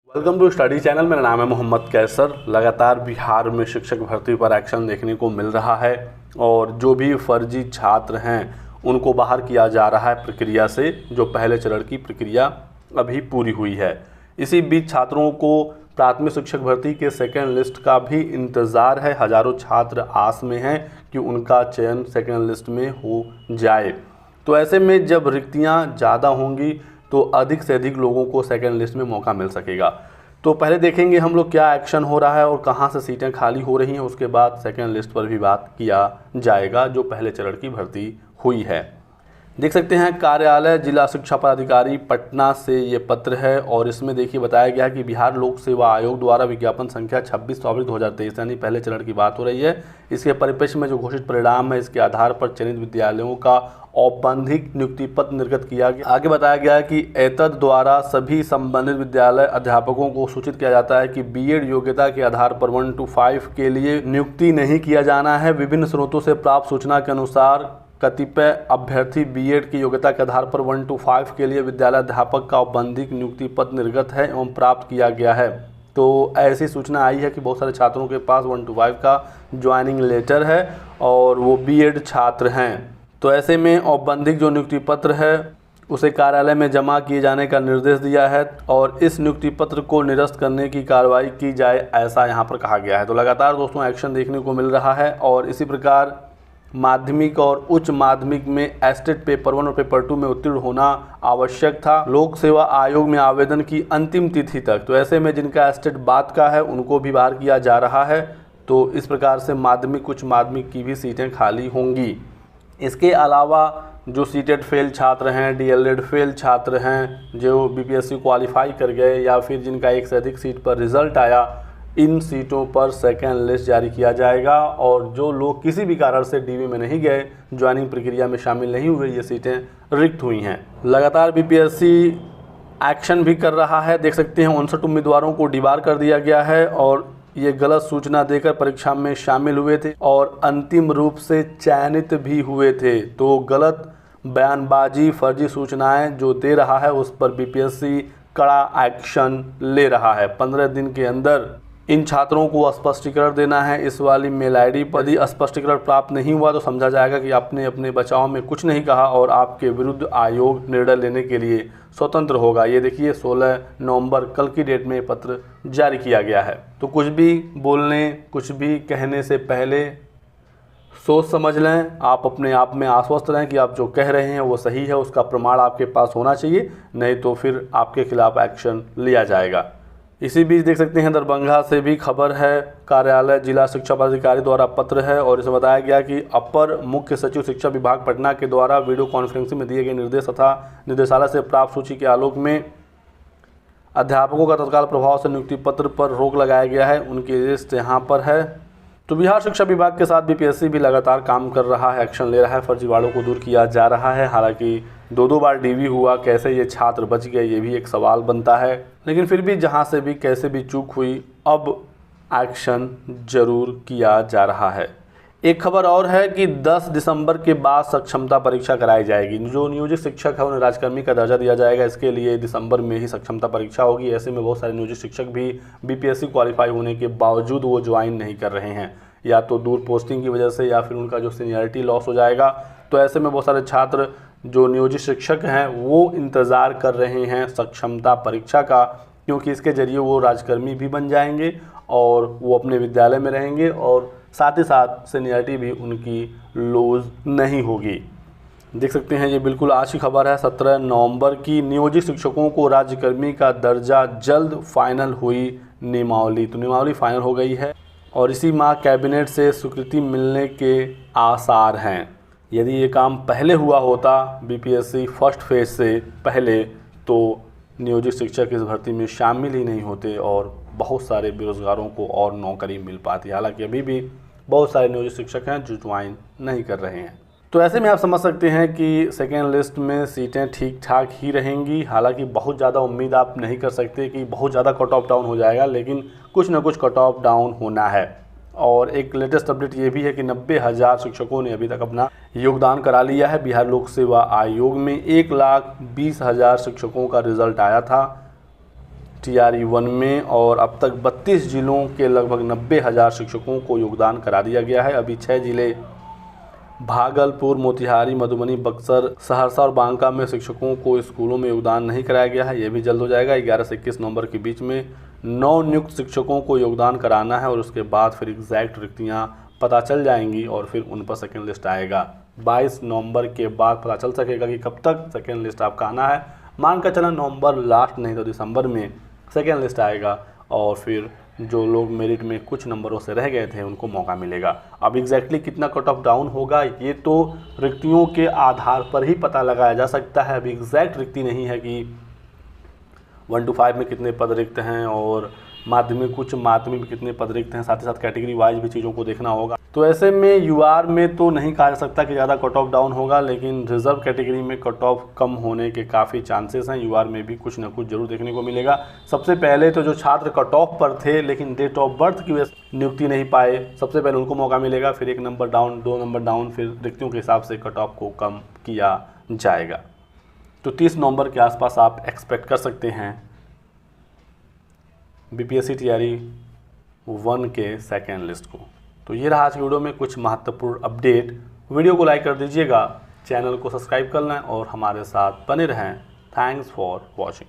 Welcome to study channel. मेरा नाम है मोहम्मद कैसर। लगातार बिहार में शिक्षक भर्ती पर एक्शन देखने को मिल रहा है और जो भी फर्जी छात्र हैं उनको बाहर किया जा रहा है प्रक्रिया से, जो पहले चरण की प्रक्रिया अभी पूरी हुई है। इसी बीच छात्रों को प्राथमिक शिक्षक भर्ती के सेकेंड लिस्ट का भी इंतज़ार है। हज़ारों छात्र आस में हैं कि उनका चयन सेकेंड लिस्ट में हो जाए। तो ऐसे में जब रिक्तियाँ ज़्यादा होंगी तो अधिक से अधिक लोगों को सेकेंड लिस्ट में मौका मिल सकेगा। तो पहले देखेंगे हम लोग क्या एक्शन हो रहा है और कहां से सीटें खाली हो रही हैं, उसके बाद सेकेंड लिस्ट पर भी बात किया जाएगा जो पहले चरण की भर्ती हुई है। देख सकते हैं कार्यालय जिला शिक्षा पदाधिकारी पटना से ये पत्र है और इसमें देखिए बताया गया है कि बिहार लोक सेवा आयोग द्वारा विज्ञापन संख्या 26/2023 यानी पहले चरण की बात हो रही है। इसके परिप्रेक्ष्य में जो घोषित परिणाम है इसके आधार पर चयनित विद्यालयों का औपबंधिक नियुक्ति पत्र निर्गत किया गया। आगे बताया गया है कि एतद द्वारा सभी संबंधित विद्यालय अध्यापकों को सूचित किया जाता है कि बीएड योग्यता के आधार पर 1 to 5 के लिए नियुक्ति नहीं किया जाना है। विभिन्न स्रोतों से प्राप्त सूचना के अनुसार कतिपय अभ्यर्थी बीएड की योग्यता के आधार पर 1 to 5 के लिए विद्यालय अध्यापक का औपबंधिक नियुक्ति पत्र निर्गत है एवं प्राप्त किया गया है। तो ऐसी सूचना आई है कि बहुत सारे छात्रों के पास 1 to 5 का ज्वाइनिंग लेटर है और वो बीएड छात्र हैं। तो ऐसे में औपबंधिक जो नियुक्ति पत्र है उसे कार्यालय में जमा किए जाने का निर्देश दिया है और इस नियुक्ति पत्र को निरस्त करने की कार्रवाई की जाए, ऐसा यहाँ पर कहा गया है। तो लगातार दोस्तों एक्शन देखने को मिल रहा है और इसी प्रकार माध्यमिक और उच्च माध्यमिक में एस्टेट पेपर 1 और पेपर 2 में उत्तीर्ण होना आवश्यक था लोक सेवा आयोग में आवेदन की अंतिम तिथि तक। तो ऐसे में जिनका एस्टेट बाद का है उनको भी बाहर किया जा रहा है। तो इस प्रकार से माध्यमिक उच्च माध्यमिक की भी सीटें खाली होंगी। इसके अलावा जो सीटेट फेल छात्र हैं, डीएलएड फेल छात्र हैं, जो बीपीएससी क्वालिफाई कर गए या फिर जिनका एक से अधिक सीट पर रिजल्ट आया, इन सीटों पर सेकेंड लिस्ट जारी किया जाएगा। और जो लोग किसी भी कारण से डीवी में नहीं गए, ज्वाइनिंग प्रक्रिया में शामिल नहीं हुए, ये सीटें रिक्त हुई हैं। लगातार बीपीएससी एक्शन भी कर रहा है। देख सकते हैं 59 उम्मीदवारों को डिबार कर दिया गया है और ये गलत सूचना देकर परीक्षा में शामिल हुए थे और अंतिम रूप से चयनित भी हुए थे। तो गलत बयानबाजी, फर्जी सूचनाएं जो दे रहा है उस पर बीपीएससी कड़ा एक्शन ले रहा है। 15 दिन के अंदर इन छात्रों को स्पष्टीकरण देना है। इस वाली मेल आईडी पर यदि स्पष्टीकरण प्राप्त नहीं हुआ तो समझा जाएगा कि आपने अपने बचाव में कुछ नहीं कहा और आपके विरुद्ध आयोग निर्णय लेने के लिए स्वतंत्र होगा। ये देखिए 16 नवंबर कल की डेट में पत्र जारी किया गया है। तो कुछ भी बोलने, कुछ भी कहने से पहले सोच समझ लें। आप अपने आप में आश्वस्त रहें कि आप जो कह रहे हैं वो सही है, उसका प्रमाण आपके पास होना चाहिए, नहीं तो फिर आपके खिलाफ एक्शन लिया जाएगा। इसी बीच देख सकते हैं दरभंगा से भी खबर है। कार्यालय जिला शिक्षा पदाधिकारी द्वारा पत्र है और इसमें बताया गया कि अपर मुख्य सचिव शिक्षा विभाग पटना के द्वारा वीडियो कॉन्फ्रेंसिंग में दिए गए निर्देश तथा निदेशालय से प्राप्त सूची के आलोक में अध्यापकों का तत्काल प्रभाव से नियुक्ति पत्र पर रोक लगाया गया है। उनकी लिस्ट यहाँ पर है। तो बिहार शिक्षा विभाग के साथ बीपीएससी भी लगातार काम कर रहा है, एक्शन ले रहा है, फर्जीवाड़ों को दूर किया जा रहा है। हालांकि 2 बार डीवी हुआ, कैसे ये छात्र बच गए ये भी एक सवाल बनता है, लेकिन फिर भी जहां से भी कैसे भी चूक हुई अब एक्शन जरूर किया जा रहा है। एक खबर और है कि 10 दिसंबर के बाद सक्षमता परीक्षा कराई जाएगी। जो नियोजित शिक्षक है उन्हें राजकर्मी का दर्जा दिया जाएगा। इसके लिए दिसंबर में ही सक्षमता परीक्षा होगी। ऐसे में बहुत सारे नियोजित शिक्षक भी बीपीएससी क्वालिफाई होने के बावजूद वो ज्वाइन नहीं कर रहे हैं, या तो दूर पोस्टिंग की वजह से या फिर उनका जो सीनियरिटी लॉस हो जाएगा। तो ऐसे में बहुत सारे छात्र जो नियोजित शिक्षक हैं वो इंतज़ार कर रहे हैं सक्षमता परीक्षा का, क्योंकि इसके ज़रिए वो राजकर्मी भी बन जाएंगे और वो अपने विद्यालय में रहेंगे और साथ ही साथ सीनियरिटी भी उनकी लूज नहीं होगी। देख सकते हैं ये बिल्कुल आज की खबर है 17 नवंबर की। नियोजित शिक्षकों को राज्यकर्मी का दर्जा जल्द फाइनल हुई नियमावली। तो नियमावली फाइनल हो गई है और इसी माह कैबिनेट से स्वीकृति मिलने के आसार हैं। यदि ये काम पहले हुआ होता बीपीएससी फर्स्ट फेज से पहले, तो नियोजित शिक्षक इस भर्ती में शामिल ही नहीं होते और बहुत सारे बेरोजगारों को और नौकरी मिल पाती। हालांकि अभी भी बहुत सारे नियोजित शिक्षक हैं जो ज्वाइन नहीं कर रहे हैं। तो ऐसे में आप समझ सकते हैं कि सेकेंड लिस्ट में सीटें ठीक ठाक ही रहेंगी। हालांकि बहुत ज़्यादा उम्मीद आप नहीं कर सकते कि बहुत ज़्यादा कट ऑफ डाउन हो जाएगा, लेकिन कुछ ना कुछ कट ऑफ डाउन होना है। और एक लेटेस्ट अपडेट ये भी है कि 90,000 शिक्षकों ने अभी तक अपना योगदान करा लिया है। बिहार लोक सेवा आयोग में 1,20,000 शिक्षकों का रिजल्ट आया था। TRE 1 में, और अब तक 32 जिलों के लगभग 90,000 शिक्षकों को योगदान करा दिया गया है। अभी 6 जिले भागलपुर, मोतिहारी, मधुबनी, बक्सर, सहरसा और बांका में शिक्षकों को स्कूलों में योगदान नहीं कराया गया है। ये भी जल्द हो जाएगा। 11 से 21 नवंबर के बीच में नव नियुक्त शिक्षकों को योगदान कराना है और उसके बाद फिर एग्जैक्ट रिक्तियाँ पता चल जाएंगी और फिर उन पर सेकेंड लिस्ट आएगा। 22 नवंबर के बाद पता चल सकेगा कि कब तक सेकेंड लिस्ट आपका आना है। मान कर चला नवंबर लास्ट नहीं तो दिसंबर में सेकेंड लिस्ट आएगा और फिर जो लोग मेरिट में कुछ नंबरों से रह गए थे उनको मौका मिलेगा। अब एग्जैक्टली कितना कट ऑफ डाउन होगा ये तो रिक्तियों के आधार पर ही पता लगाया जा सकता है। अभी एग्जैक्ट रिक्ति नहीं है कि 1 to 5 में कितने पद रिक्त हैं और माध्यमिक उच्च माध्यमिक में कितने पद रिक्त हैं, साथ ही साथ कैटेगरी वाइज भी चीज़ों को देखना होगा। तो ऐसे में UR में तो नहीं कहा जा सकता कि ज़्यादा कट ऑफ डाउन होगा, लेकिन रिजर्व कैटेगरी में कट ऑफ कम होने के काफ़ी चांसेस हैं। UR में भी कुछ ना कुछ जरूर देखने को मिलेगा। सबसे पहले तो जो छात्र कट ऑफ पर थे लेकिन डेट ऑफ बर्थ की वजह से नियुक्ति नहीं पाए, सबसे पहले उनको मौका मिलेगा। फिर 1 नंबर डाउन, 2 नंबर डाउन, फिर रिक्तियों के हिसाब से कट ऑफ को कम किया जाएगा। तो 30 नवंबर के आसपास आप एक्सपेक्ट कर सकते हैं BPSC TRE 1 के सेकेंड लिस्ट को। तो ये रहा आज की वीडियो में कुछ महत्वपूर्ण अपडेट। वीडियो को लाइक कर दीजिएगा, चैनल को सब्सक्राइब कर लें और हमारे साथ बने रहें। Thanks for watching.